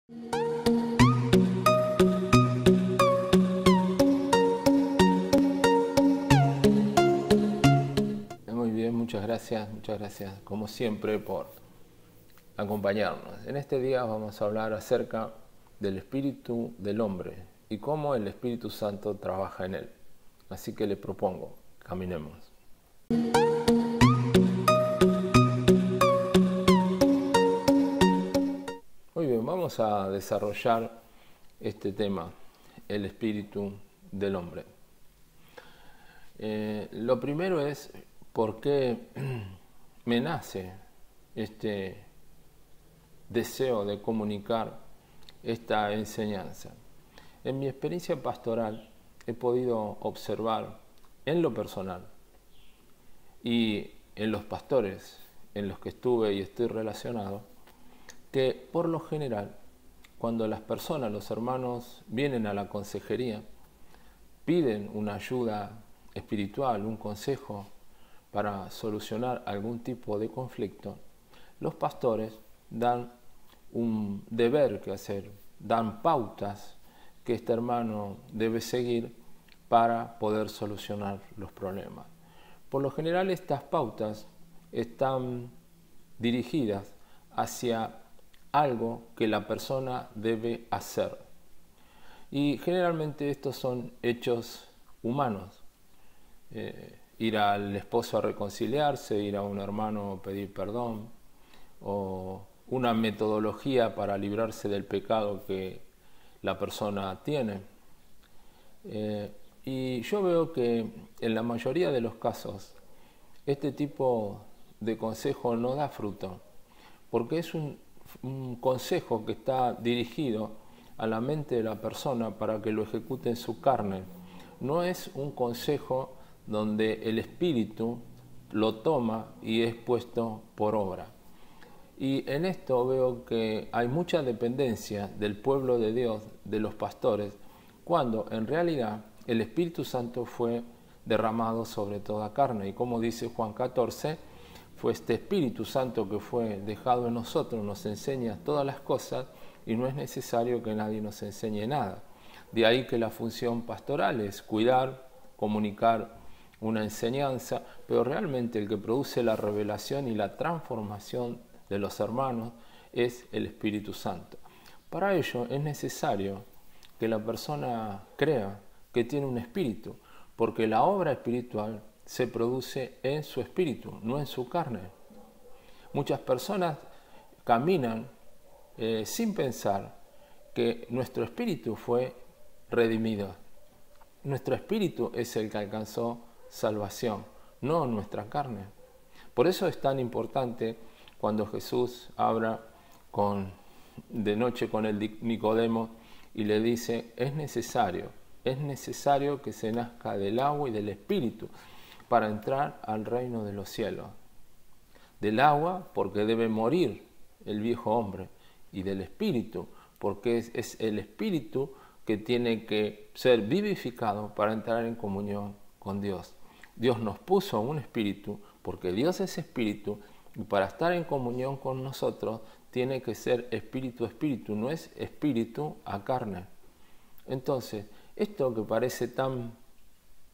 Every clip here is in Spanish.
Muy bien, muchas gracias como siempre por acompañarnos. En este día vamos a hablar acerca del espíritu del hombre y cómo el Espíritu Santo trabaja en él. Así que le propongo, caminemos. Muy bien, vamos a desarrollar este tema, el espíritu del hombre. Lo primero es por qué me nace este deseo de comunicar esta enseñanza. En mi experiencia pastoral he podido observar en lo personal y en los pastores en los que estuve y estoy relacionado, que por lo general, cuando las personas, los hermanos, vienen a la consejería, piden una ayuda espiritual, un consejo para solucionar algún tipo de conflicto, los pastores dan un deber que hacer, dan pautas que este hermano debe seguir para poder solucionar los problemas. Por lo general estas pautas están dirigidas hacia algo que la persona debe hacer. Y generalmente estos son hechos humanos. Ir al esposo a reconciliarse, ir a un hermano a pedir perdón, o una metodología para librarse del pecado que la persona tiene. Y yo veo que en la mayoría de los casos este tipo de consejo no da fruto, porque es un consejo que está dirigido a la mente de la persona para que lo ejecute en su carne. No es un consejo donde el espíritu lo toma y es puesto por obra. Y en esto veo que hay mucha dependencia del pueblo de Dios, de los pastores, cuando en realidad el Espíritu Santo fue derramado sobre toda carne. Y como dice Juan 14, fue este Espíritu Santo que fue dejado en nosotros, nos enseña todas las cosas y no es necesario que nadie nos enseñe nada. De ahí que la función pastoral es cuidar, comunicar una enseñanza, pero realmente el que produce la revelación y la transformación de los hermanos es el Espíritu Santo. Para ello es necesario que la persona crea que tiene un espíritu, porque la obra espiritual se produce en su espíritu, no en su carne. Muchas personas caminan sin pensar que nuestro espíritu fue redimido. Nuestro espíritu es el que alcanzó salvación, no nuestra carne. Por eso es tan importante cuando Jesús habla de noche con el Nicodemo y le dice, es necesario que se nazca del agua y del espíritu para entrar al reino de los cielos. Del agua porque debe morir el viejo hombre y del espíritu porque es el espíritu que tiene que ser vivificado para entrar en comunión con Dios. Dios nos puso un espíritu porque Dios es espíritu y para estar en comunión con nosotros tiene que ser espíritu a espíritu, no es espíritu a carne. Entonces, esto que parece tan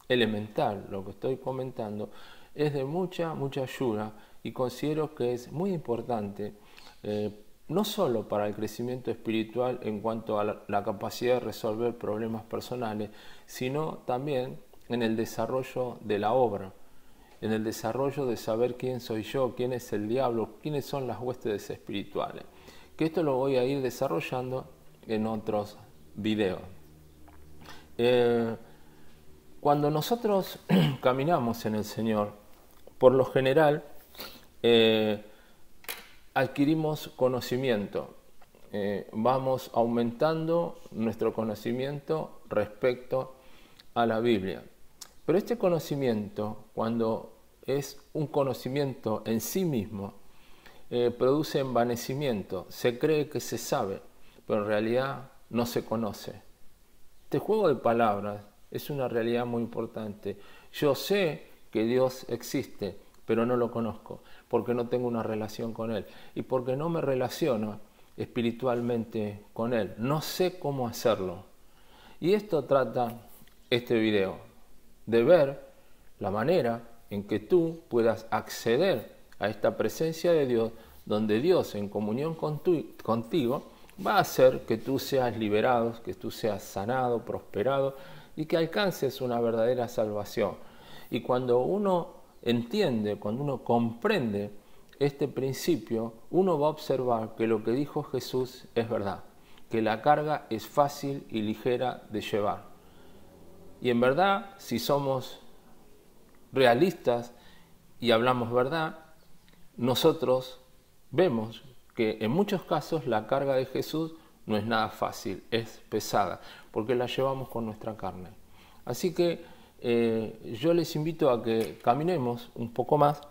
elemental, lo que estoy comentando, es de mucha ayuda y considero que es muy importante, no solo para el crecimiento espiritual en cuanto a la capacidad de resolver problemas personales, sino también en el desarrollo de la obra, en el desarrollo de saber quién soy yo, quién es el diablo, quiénes son las huestes espirituales. Que esto lo voy a ir desarrollando en otros videos. Cuando nosotros caminamos en el Señor, por lo general adquirimos conocimiento, vamos aumentando nuestro conocimiento respecto a la Biblia. Pero este conocimiento, cuando es un conocimiento en sí mismo, produce envanecimiento, se cree que se sabe, pero en realidad no se conoce. Este juego de palabras es una realidad muy importante. Yo sé que Dios existe, pero no lo conozco, porque no tengo una relación con Él. Y porque no me relaciono, espiritualmente con Él. No sé cómo hacerlo. Y esto trata este video, de ver la manera en que tú puedas acceder a esta presencia de Dios, donde Dios en comunión contigo va a hacer que tú seas liberado, que tú seas sanado, prosperado y que alcances una verdadera salvación. Y cuando uno entiende, cuando uno comprende este principio, uno va a observar que lo que dijo Jesús es verdad, que la carga es fácil y ligera de llevar. Y en verdad, si somos realistas y hablamos verdad, nosotros vemos que en muchos casos la carga de Jesús no es nada fácil, es pesada, porque la llevamos con nuestra carne. Así que yo les invito a que caminemos un poco más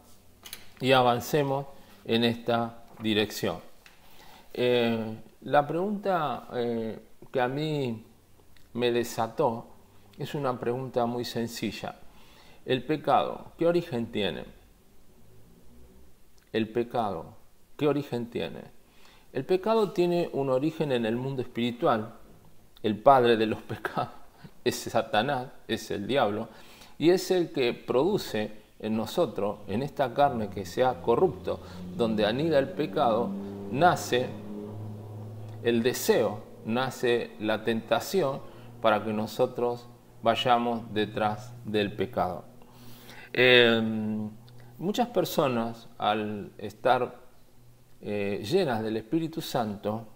y avancemos en esta dirección. La pregunta que a mí me desató es una pregunta muy sencilla. ¿El pecado qué origen tiene? El pecado, ¿qué origen tiene? El pecado tiene un origen en el mundo espiritual. El padre de los pecados es Satanás, es el diablo, y es el que produce en nosotros, en esta carne que se ha corrupto, donde anida el pecado, nace el deseo, nace la tentación para que nosotros vayamos detrás del pecado. Muchas personas, al estar llenas del Espíritu Santo,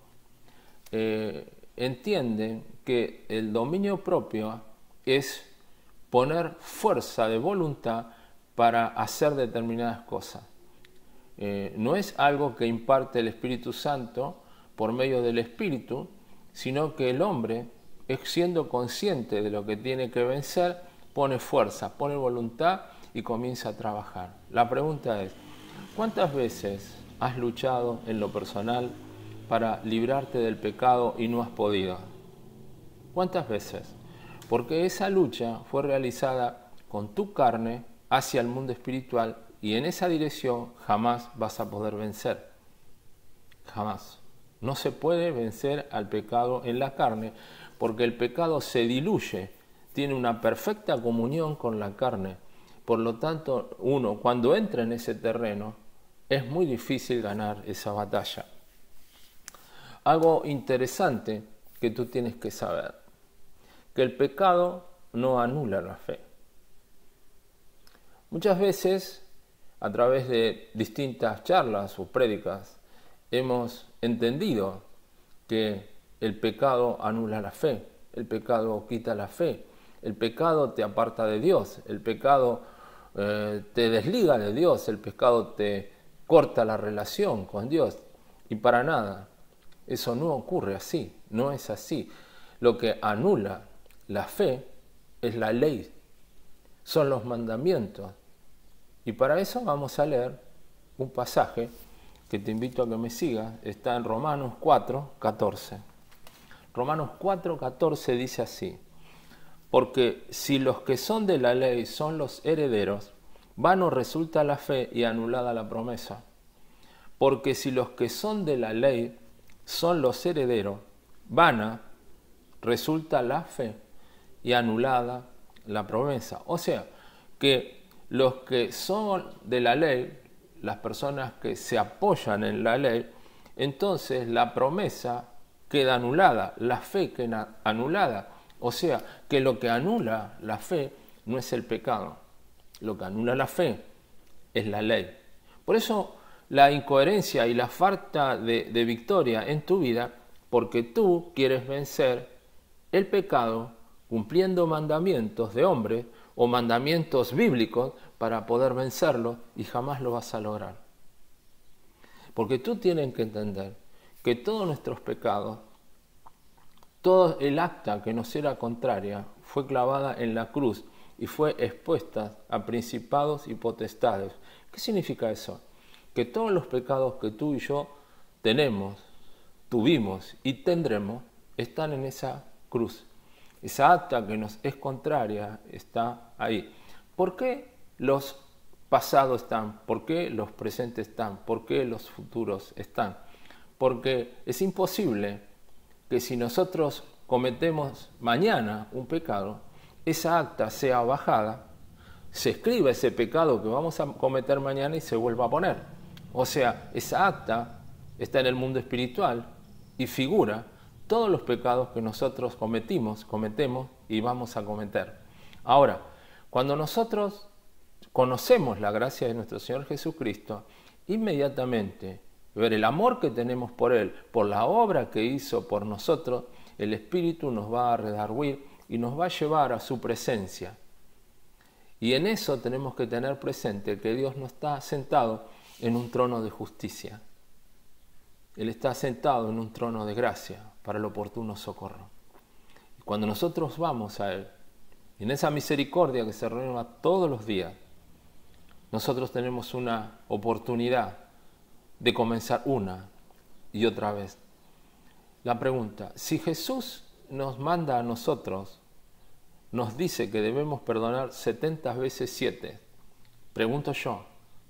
entienden que el dominio propio es poner fuerza de voluntad para hacer determinadas cosas. No es algo que imparte el Espíritu Santo por medio del Espíritu, sino que el hombre, siendo consciente de lo que tiene que vencer, pone fuerza, pone voluntad y comienza a trabajar. La pregunta es, ¿cuántas veces has luchado en lo personal para librarte del pecado y no has podido? ¿Cuántas veces? Porque esa lucha fue realizada con tu carne hacia el mundo espiritual y en esa dirección jamás vas a poder vencer. Jamás. No se puede vencer al pecado en la carne porque el pecado se diluye, tiene una perfecta comunión con la carne. Por lo tanto, uno cuando entra en ese terreno es muy difícil ganar esa batalla. Algo interesante que tú tienes que saber, que el pecado no anula la fe. Muchas veces, a través de distintas charlas o prédicas, hemos entendido que el pecado anula la fe, el pecado quita la fe, el pecado te aparta de Dios, el pecado te desliga de Dios, el pecado te corta la relación con Dios. Y para nada, eso no ocurre así, no es así. Lo que anula la fe es la ley, son los mandamientos. Y para eso vamos a leer un pasaje que te invito a que me sigas, está en Romanos 4:14. Romanos 4:14 dice así: porque si los que son de la ley son los herederos, vano resulta la fe y anulada la promesa. Porque si los que son de la ley son los herederos, vana resulta la fe y anulada la promesa. O sea, que los que son de la ley, las personas que se apoyan en la ley, entonces la promesa queda anulada, la fe queda anulada. O sea, que lo que anula la fe no es el pecado, lo que anula la fe es la ley. Por eso la incoherencia y la falta de victoria en tu vida, porque tú quieres vencer el pecado cumpliendo mandamientos de hombres o mandamientos bíblicos para poder vencerlo y jamás lo vas a lograr. Porque tú tienes que entender que todos nuestros pecados, todo el acta que nos era contraria fue clavada en la cruz y fue expuesta a principados y potestades. ¿Qué significa eso? Que todos los pecados que tú y yo tenemos, tuvimos y tendremos están en esa cruz. Esa acta que nos es contraria está ahí. ¿Por qué los pasados están? ¿Por qué los presentes están? ¿Por qué los futuros están? porque es imposible que si nosotros cometemos mañana un pecado, esa acta sea bajada, se escriba ese pecado que vamos a cometer mañana y se vuelva a poner. O sea, esa acta está en el mundo espiritual y figura todos los pecados que nosotros cometemos y vamos a cometer. Ahora, cuando nosotros conocemos la gracia de nuestro Señor Jesucristo, inmediatamente ver el amor que tenemos por Él, por la obra que hizo por nosotros, el Espíritu nos va a redarguir y nos va a llevar a su presencia. Y en eso tenemos que tener presente que Dios no está sentado en un trono de justicia. Él está sentado en un trono de gracia para el oportuno socorro. Y cuando nosotros vamos a Él, en esa misericordia que se renueva todos los días, nosotros tenemos una oportunidad de comenzar una y otra vez. La pregunta, si Jesús nos manda a nosotros, nos dice que debemos perdonar 70 veces 7, pregunto yo,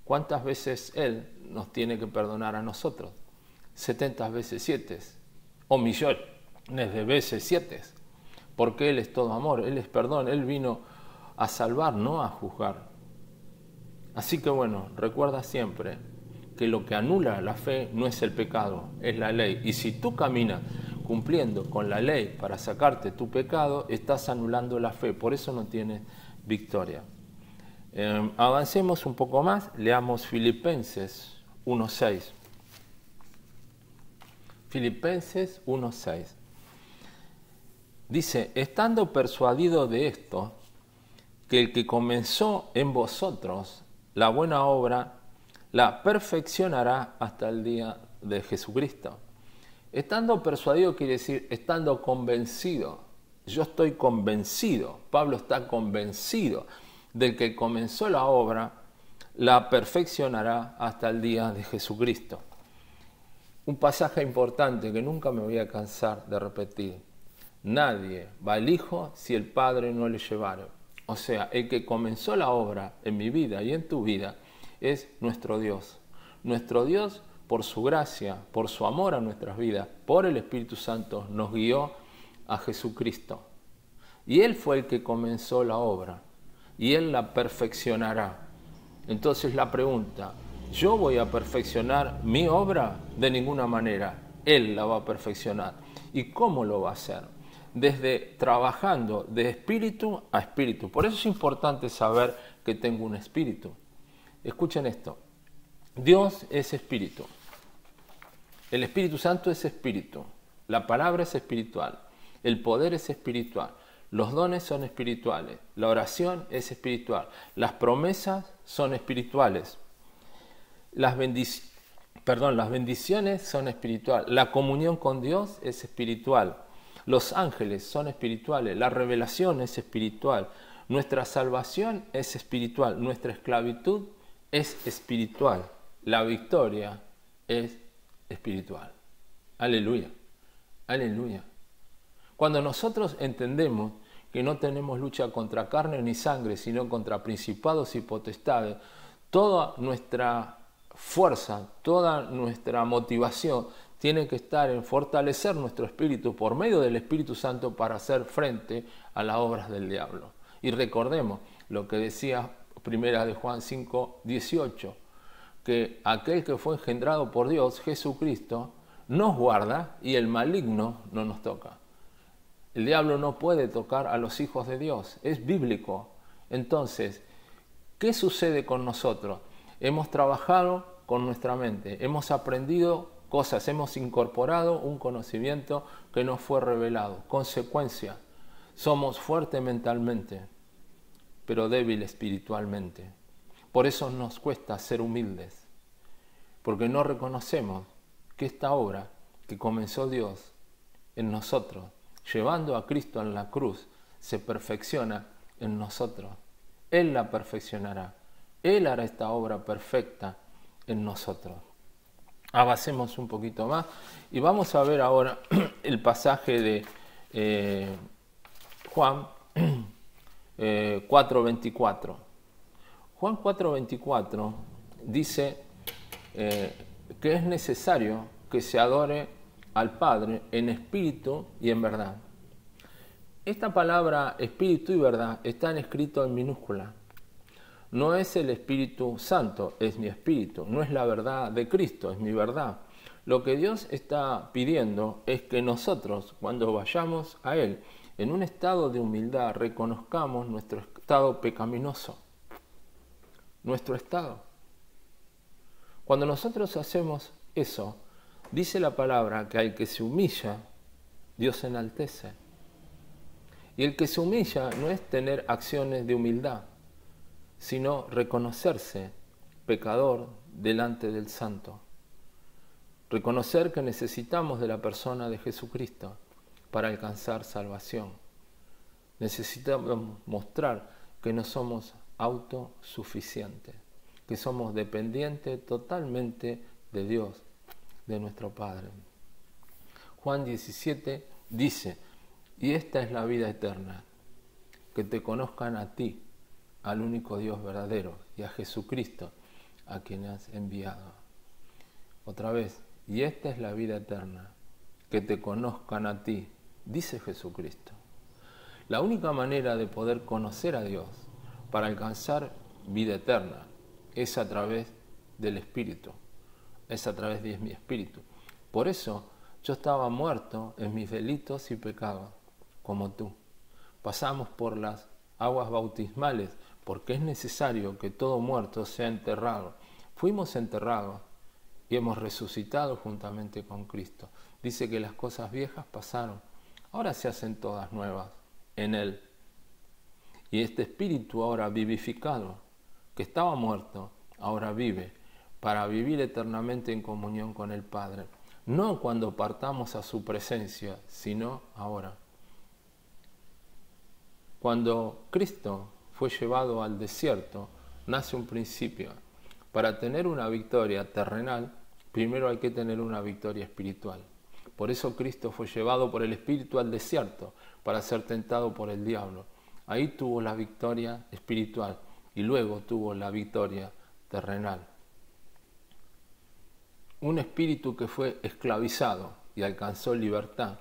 ¿cuántas veces Él nos tiene que perdonar a nosotros? 70 veces 7 o millones de veces 7, porque Él es todo amor, Él es perdón, Él vino a salvar, no a juzgar. Así que bueno, recuerda siempre que lo que anula la fe no es el pecado, es la ley. Y si tú caminas cumpliendo con la ley para sacarte tu pecado, estás anulando la fe, por eso no tienes victoria. Avancemos un poco más, leamos Filipenses 1:6. Filipenses 1:6. Dice, estando persuadido de esto, que el que comenzó en vosotros la buena obra, la perfeccionará hasta el día de Jesucristo. Estando persuadido quiere decir estando convencido. Yo estoy convencido, Pablo está convencido del que comenzó la obra, la perfeccionará hasta el día de Jesucristo. Un pasaje importante que nunca me voy a cansar de repetir. Nadie va al Hijo si el Padre no le llevara. O sea, el que comenzó la obra en mi vida y en tu vida es nuestro Dios. Nuestro Dios, por su gracia, por su amor a nuestras vidas, por el Espíritu Santo, nos guió a Jesucristo. Y Él fue el que comenzó la obra y Él la perfeccionará. Entonces la pregunta, ¿yo voy a perfeccionar mi obra? De ninguna manera. Él la va a perfeccionar. ¿Y cómo lo va a hacer? Desde trabajando de espíritu a espíritu. Por eso es importante saber que tengo un espíritu. Escuchen esto. Dios es espíritu. El Espíritu Santo es espíritu. La palabra es espiritual. El poder es espiritual. Los dones son espirituales. La oración es espiritual. Las promesas son espirituales. Las bendiciones son espirituales. La comunión con Dios es espiritual. Los ángeles son espirituales. La revelación es espiritual. Nuestra salvación es espiritual. Nuestra esclavitud es espiritual. La victoria es espiritual. Aleluya. Aleluya. Cuando nosotros entendemos que no tenemos lucha contra carne ni sangre, sino contra principados y potestades, toda nuestra fuerza, toda nuestra motivación tiene que estar en fortalecer nuestro espíritu por medio del Espíritu Santo para hacer frente a las obras del diablo. Y recordemos lo que decía Primera de Juan 5:18, que aquel que fue engendrado por Dios, Jesucristo, nos guarda y el maligno no nos toca. El diablo no puede tocar a los hijos de Dios, es bíblico. Entonces, ¿qué sucede con nosotros? Hemos trabajado con nuestra mente, hemos aprendido cosas, hemos incorporado un conocimiento que nos fue revelado. Consecuencia, somos fuertes mentalmente, pero débiles espiritualmente. Por eso nos cuesta ser humildes, porque no reconocemos que esta obra que comenzó Dios en nosotros, llevando a Cristo en la cruz, se perfecciona en nosotros. Él la perfeccionará. Él hará esta obra perfecta en nosotros. Avancemos un poquito más y vamos a ver ahora el pasaje de Juan 4:24. Juan 4:24 dice que es necesario que se adore al Padre en espíritu y en verdad. Esta palabra espíritu y verdad está escrito en minúscula. No es el Espíritu Santo, es mi espíritu. No es la verdad de Cristo, es mi verdad. Lo que Dios está pidiendo es que nosotros, cuando vayamos a Él, en un estado de humildad, reconozcamos nuestro estado pecaminoso. Nuestro estado. Cuando nosotros hacemos eso, dice la palabra que al que se humilla, Dios enaltece. Y el que se humilla no es tener acciones de humildad, sino reconocerse pecador delante del Santo. Reconocer que necesitamos de la persona de Jesucristo para alcanzar salvación. Necesitamos mostrar que no somos autosuficientes, que somos dependientes totalmente de Dios, de nuestro Padre. Juan 17 dice, y esta es la vida eterna, que te conozcan a ti, al único Dios verdadero, y a Jesucristo, a quien has enviado. Otra vez, y esta es la vida eterna, que te conozcan a ti, dice Jesucristo. La única manera de poder conocer a Dios para alcanzar vida eterna es a través del Espíritu, es a través de mi Espíritu. Por eso yo estaba muerto en mis delitos y pecados, como tú. Pasamos por las aguas bautismales porque es necesario que todo muerto sea enterrado. Fuimos enterrados y hemos resucitado juntamente con Cristo. Dice que las cosas viejas pasaron, ahora se hacen todas nuevas en Él. Y este Espíritu ahora vivificado, que estaba muerto, ahora vive, para vivir eternamente en comunión con el Padre. No cuando partamos a su presencia, sino ahora. Cuando Cristo fue llevado al desierto, nace un principio. Para tener una victoria terrenal, primero hay que tener una victoria espiritual. Por eso Cristo fue llevado por el Espíritu al desierto, para ser tentado por el diablo. Ahí tuvo la victoria espiritual y luego tuvo la victoria terrenal. Un espíritu que fue esclavizado y alcanzó libertad,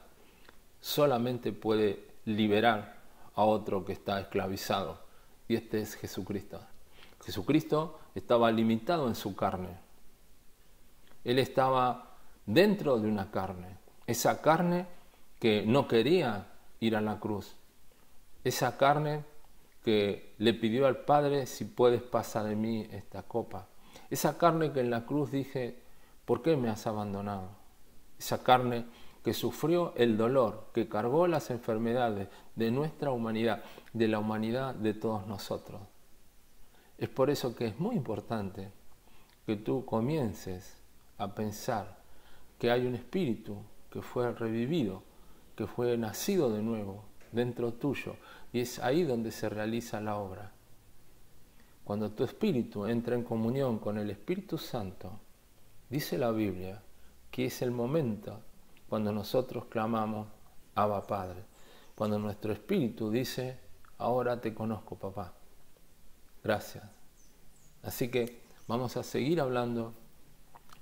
solamente puede liberar a otro que está esclavizado, y este es Jesucristo. Jesucristo estaba limitado en su carne. Él estaba dentro de una carne, esa carne que no quería ir a la cruz, esa carne que le pidió al Padre, si puedes pasar de mí esta copa, esa carne que en la cruz dije, ¿por qué me has abandonado? Esa carne que sufrió el dolor, que cargó las enfermedades de nuestra humanidad, de la humanidad de todos nosotros. Es por eso que es muy importante que tú comiences a pensar que hay un espíritu que fue revivido, que fue nacido de nuevo dentro tuyo, y es ahí donde se realiza la obra. Cuando tu espíritu entra en comunión con el Espíritu Santo, dice la Biblia que es el momento cuando nosotros clamamos Abba Padre, cuando nuestro espíritu dice, ahora te conozco, papá. Gracias. Así que vamos a seguir hablando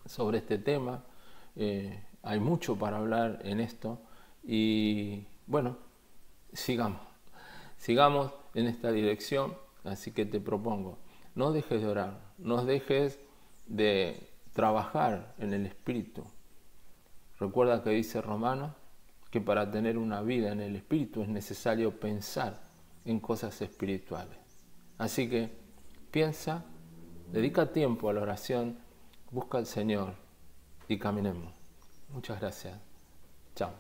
sobre este tema. Hay mucho para hablar en esto y bueno, sigamos en esta dirección. Así que te propongo, no dejes de orar, no dejes de trabajar en el Espíritu. Recuerda que dice Romanos que para tener una vida en el Espíritu es necesario pensar en cosas espirituales. Así que piensa, dedica tiempo a la oración, busca al Señor y caminemos. Muchas gracias. Chao.